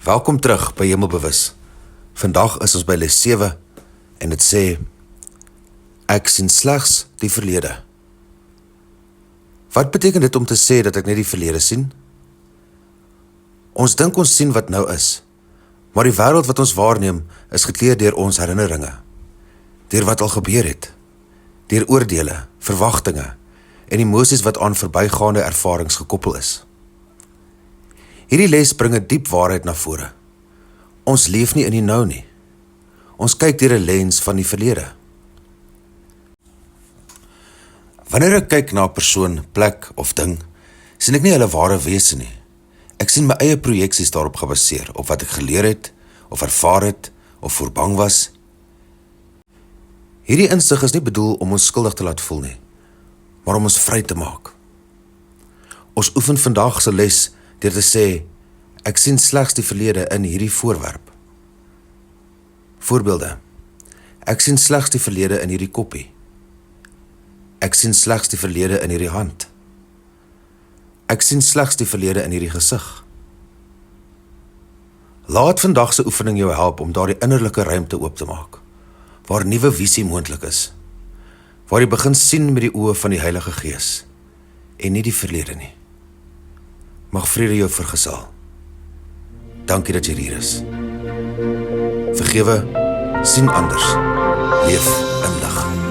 Welkom terug by Hemelbewus. Vandag is ons by les 7 en dit sê, ek sien slegs die verlede. Wat beteken dit om te sê dat ek net die verlede sien? Ons dink ons sien wat nou is, maar die wêreld wat ons waarneem is gekleed deur ons herinneringe, deur wat al gebeur het, deur oordeele, verwagtinge en emosies wat aan verbygaande ervarings gekoppel is. Hierdie les bring 'n diep waarheid na vore. Ons leef nie in die nou nie. Ons kyk deur 'n lens van die verlede. Wanneer ek kyk na 'n persoon, plek of ding, sien ek nie hulle ware wese nie. Ek sien my eie projeksies daarop gebaseer, op wat ek geleer het, of ervaar het, of voor bang was. Hierdie insig is nie bedoel om ons skuldig te laat voel nie, maar om ons vry te maak. Ons oefen vandag se les deur te sê, ek sien slegs die verlede in hierdie voorwerp. Voorbeelde. Ek sien slegs die verlede in hierdie koppie. Ek sien slegs die verlede in hierdie hand. Ek sien slegs die verlede in hierdie gesig. Laat vandag se oefening jou help om daardie innerlike ruimte oop te maak, waar nuwe visie moontlik is, waar jy begin sien met die oë van die Heilige Gees, en nie die verlede nie. Mag vrede jou vergesel. Dankie dat jy hier is. Vergewe, sien anders, leef in lig.